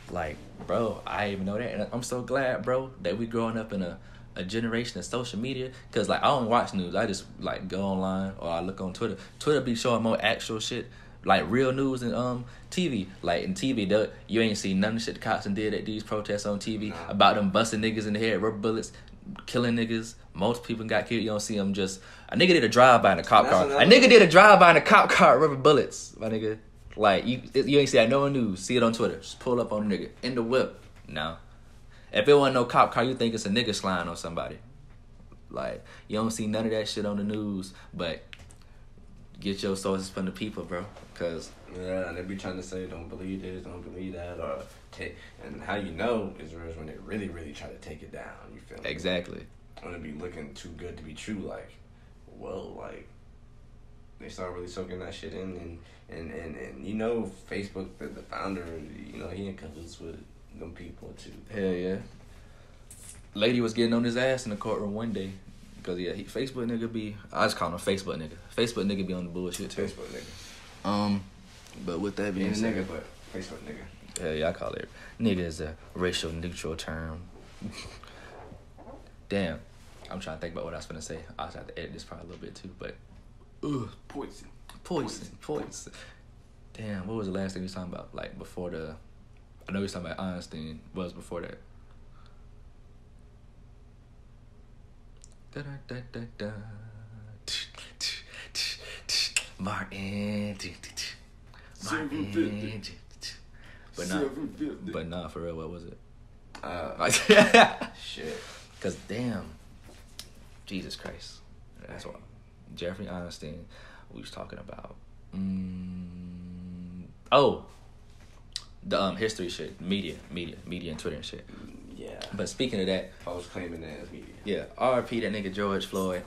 like, bro, I didn't even know that. And I'm so glad, bro, that we growing up in a generation of social media. Because, like, I don't watch news. I just, like, go online or I look on Twitter. Twitter be showing more actual shit. Like real news and TV. Like in TV, you ain't seen none of the shit the cops did at these protests on TV about them busting niggas in the head, rubber bullets, killing niggas. Most people got killed. You don't see them just a nigga did a drive by in a cop car. A nigga did a drive by in a cop car, rubber bullets. My nigga, like you ain't see that no news. See it on Twitter. Just pull up on the nigga in the whip. No, if it wasn't no cop car, you think it's a nigga sliding on somebody. Like you don't see none of that shit on the news, but. Get your sources from the people, bro. Cause they be trying to say don't believe this, don't believe that, or and how you know is when they really, really try to take it down. You feel me? Exactly. When it be looking too good to be true, like, like they start really soaking that shit in, and Facebook, the founder, he in cahoots with them people too. Hell yeah. Lady was getting on his ass in the courtroom one day. Cause Facebook nigga be, I just call him Facebook nigga. Facebook nigga be on the bullshit too. Facebook nigga. But with that being said, nigga, but Facebook nigga. Hell yeah, I call it nigga is a racial neutral term. Damn. I'm trying to think about what I was going to say. I'll have to edit this part a little bit too, but... Poison. Damn, what was the last thing we was talking about? Like, before the... I know we was talking about Einstein. What was before that? Da-da-da-da-da. Martin. But nah, for real, what was it? Shit. Cause damn, Jesus Christ, that's what Jeffrey Einstein we was talking about. Oh, the history shit, media and Twitter and shit. Yeah. But speaking of that, I was claiming that as media. yeah, R.I.P. that nigga George Floyd.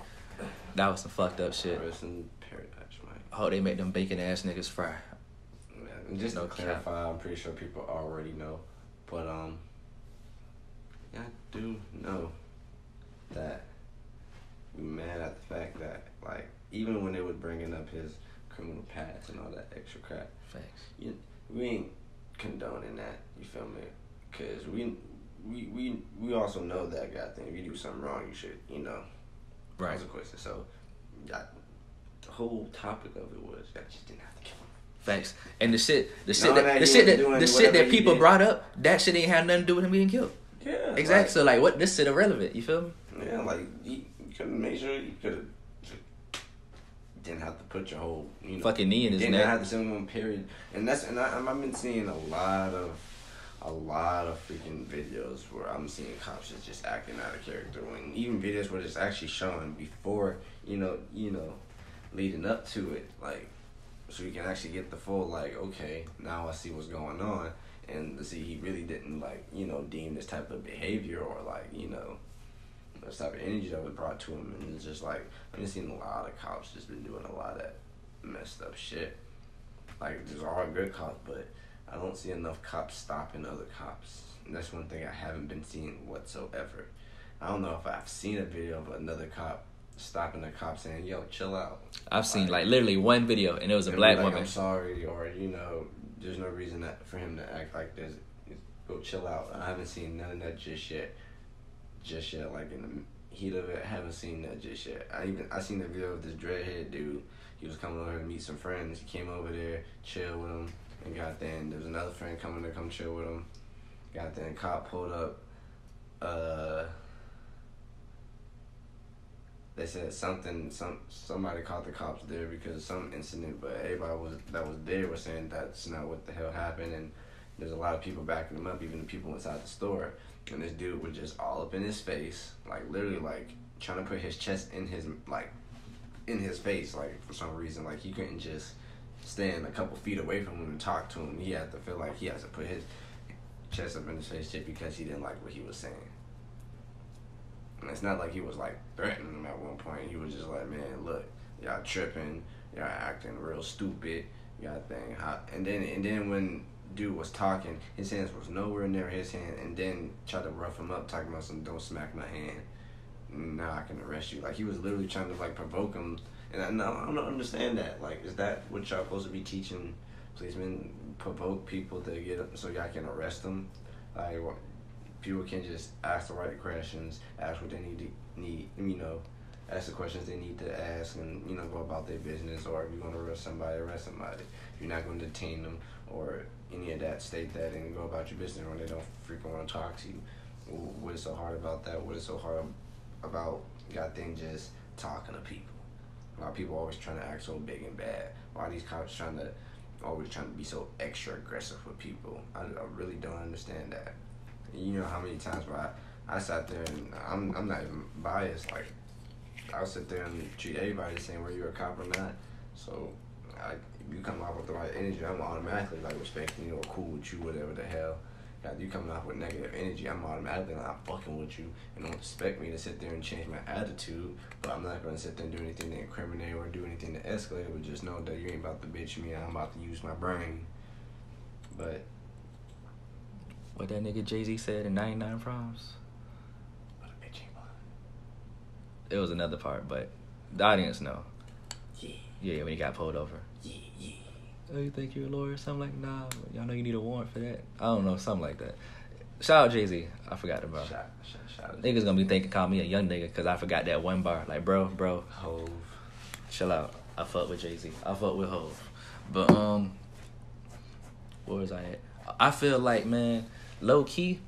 That was some fucked up shit. Rest in paradise, man. Oh, they make them bacon ass niggas fry. Yeah, and just to clarify, I'm pretty sure people already know, but yeah, I do know that we mad at the fact that, like, even when they was bringing up his criminal past and all that extra crap, Facts. We ain't condoning that. You feel me? Cause we also know that goddamn, if you do something wrong, you should, Right. consequences. So, the whole topic of it was that you didn't have to kill him. Facts. And the shit that people brought up, that shit ain't had nothing to do with him being killed. Yeah. Exactly. Like, So like, what? This shit irrelevant. You feel me? yeah, like you could have made sure you could have didn't have to put your whole Fucking knee in his didn't neck. have to send him period. And I've been seeing a lot of freaking videos where I'm seeing cops just acting out of character, when even videos where it's actually showing before leading up to it, like, so you can actually get the full, like, okay, now I see what's going on, and to see he really didn't, like, deem this type of behavior or, like, this type of energy that was brought to him. And it's just like, I've been seeing a lot of cops just been doing a lot of that messed up shit. Like, there's all good cops, but I don't see enough cops stopping other cops. And that's one thing I haven't been seeing whatsoever. I don't know if I've seen a video of another cop stopping a cop saying, yo, chill out. I've seen like literally one video, and it was a black like, woman. I'm sorry, or there's no reason for him to act like this. Go chill out. I haven't seen none of that just yet. Like, in the heat of it, I haven't seen that just yet. I seen the video of this dreadhead dude. He was coming over to meet some friends. He came over there, chill with him, and there was another friend coming to come chill with him. Cop pulled up. They said somebody caught the cops there because of some incident, but everybody that was there was saying that's not what the hell happened, and there's a lot of people backing them up, even the people inside the store. And this dude was just all up in his face, like, literally, like, trying to put his chest in his face, like, for some reason. Like, he couldn't just stand a couple feet away from him and talk to him. He had to feel like he has to put his chest up in his face just because he didn't like what he was saying. And it's not like he was, like, threatening him at one point. He was just like, man, look, y'all tripping, y'all acting real stupid, y'all think hot. And then when dude was talking, his hands was nowhere near his hand, and then tried to rough him up, talking about some, don't smack my hand, now I can arrest you. Like, he was literally trying to, like, provoke him. And I don't understand that. Like, is that what y'all supposed to be teaching policemen? Provoke people to get up so y'all can arrest them? Like, people can just ask the right questions, ask what they need, ask the questions they need to ask, and, go about their business. Or if you're going to arrest somebody. If you're not going to detain them or any of that, state that and go about your business when they don't freaking want to talk to you. What is so hard about that? What is so hard about just talking to people? Why are people always trying to act so big and bad? Why are these cops always trying to be so extra aggressive with people? I really don't understand that. You know how many times where I sat there, and I'm not even biased. Like, I'll sit there and treat everybody the same, whether you're a cop or not. So if you come off with the right energy, I'm automatically, like, respecting you or cool with you, whatever the hell. You coming off with negative energy, I'm automatically not fucking with you, and don't expect me to sit there and change my attitude. But I'm not going to sit there and do anything to incriminate or do anything to escalate it, but just know that you ain't about to bitch me, and I'm about to use my brain. But What that nigga Jay-Z said in 99 Problems? But a bitch ain't blind. It was another part, but the audience know. Yeah. Yeah, when he got pulled over. Yeah. Oh, you think you're a lawyer or something like that? Nah, y'all know you need a warrant for that. I don't know, something like that. Shout out Jay-Z. I forgot about. Shout out. Niggas gonna be thinking, call me a young nigga because I forgot that one bar. Like, bro, Hove. chill out. I fuck with Jay-Z. I fuck with Hove. But where was I at? I feel like, man, low key,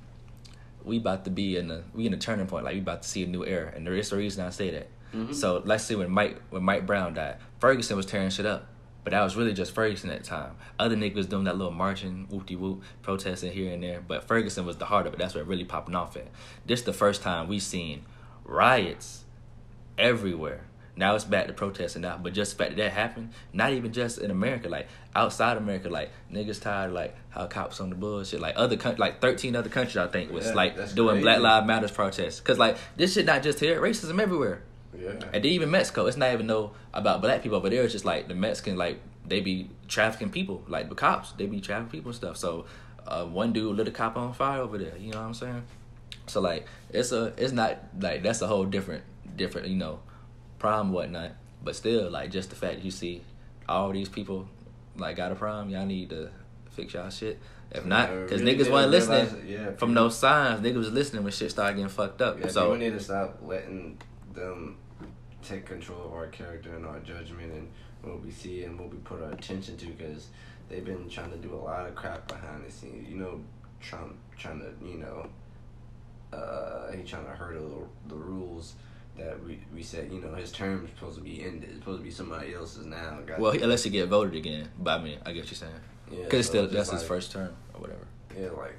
we about to be in a turning point. Like, we about to see a new era, and there is the reason I say that. Mm-hmm. So let's see when Mike Brown died, Ferguson was tearing shit up. But that was really just Ferguson at the time. Other niggas doing that little marching, whoop-de-whoop, protesting here and there. But Ferguson was the heart of it. That's what really popping off at. This the first time we seen riots everywhere. Now it's back to protesting now. But just the fact that happened, not even just in America, like outside America, like niggas tired of like how cops on the bullshit. Like other like 13 other countries, I think, was like doing crazy. Black Lives Matters protests. Because like this shit not just here, racism everywhere. Yeah. And then even Mexico, it's not even about black people over there. It's just like the Mexican, like they be trafficking people, like the cops, they be trafficking people and stuff. So one dude lit a cop on fire over there. You know what I'm saying? So like it's not like that's a whole different problem whatnot. But still, like just the fact that you see all these people like got a problem, y'all need to fix y'all shit. If not, because really niggas wasn't listening realize, from those signs. Niggas was listening when shit started getting fucked up. Yeah, so we need to stop letting them take control of our character and our judgment and what we see and what we put our attention to, because they've been trying to do a lot of crap behind the scenes. You know, Trump trying to, he trying to hurdle the rules that we said, his term is supposed to be ended. It's supposed to be somebody else's now. Well, unless he get voted again. But I mean, I get what you're saying. Yeah, because so that's like, his first term or whatever. Yeah, like,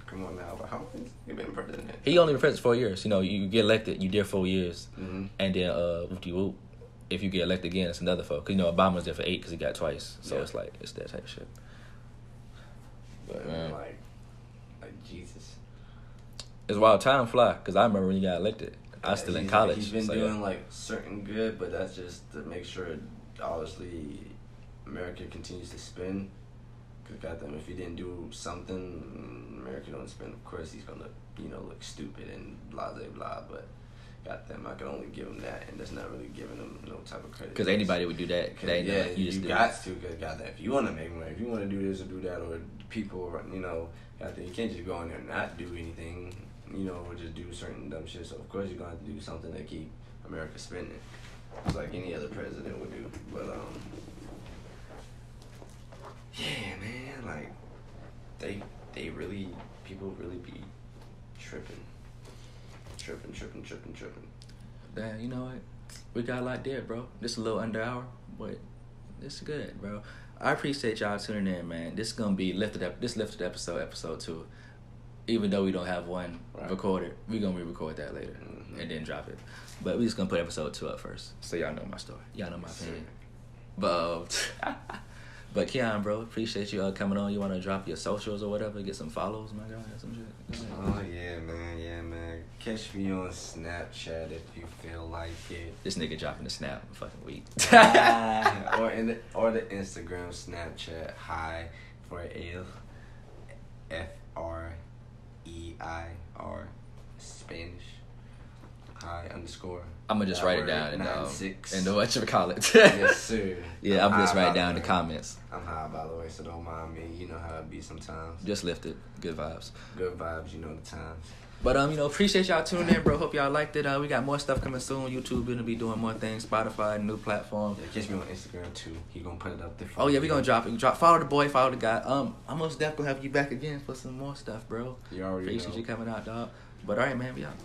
come on now. But how long has he been president? He only been president for 4 years. You get elected, you there 4 years. Mm-hmm. And then, whoop-de-whoop, if you get elected again, it's another 4. Because, Obama's there for 8 because he got twice. So Yeah. it's like, it's that type of shit. But, man. like Jesus. It's wild. Time fly because I remember when he got elected. I was still in college. He's been so, doing like certain good, but that's just to make sure, obviously, America continues to spin. Cause goddamn, if he didn't do something, America don't spin. Of course, he's gonna look stupid and blah blah blah. But goddamn, I can only give him that, and that's not really giving him no type of credit. Because anybody would do that. Yeah, you just you got to. Cause goddamn, if you want to make money, if you want to do this or do that, or people, goddamn, you can't just go in there and not do anything. Or just do certain dumb shit. So of course you're gonna have to do something to keep America spending, just like any other president would do. But yeah, man, like they really, people really be tripping. Damn, you know what? We got a lot there, bro. This a little under hour, but this is good, bro. I appreciate y'all tuning in, man. This is gonna be lifted episode 2. Even though we don't have one recorded, we're going to re-record that later and then drop it. But we just going to put episode 2 up first so y'all know my story. Y'all know my opinion. But Keon, bro, appreciate you coming on. You want to drop your socials or whatever, get some follows, my guy, some shit? Oh, yeah, man. Catch me on Snapchat if you feel like it. This nigga dropping the snap fucking week. or the Instagram, Snapchat, hi for FREIR Spanish _. I'm gonna just write it down in the what you call it. Yes, sir. Yeah, I'm just write down the comments. I'm high, by the way, so don't mind me. You know how it be sometimes. Just lifted. Good vibes. Good vibes, the times. But appreciate y'all tuning in, bro. Hope y'all liked it. We got more stuff coming soon. YouTube gonna be doing more things. Spotify, new platform. Yeah, catch me on Instagram too. He gonna put it up there. Oh yeah, we gonna drop it. Follow the boy, follow the guy. I'm most definitely gonna have you back again for some more stuff, bro. You already appreciate know. you coming out, dog. But all right, man, we out.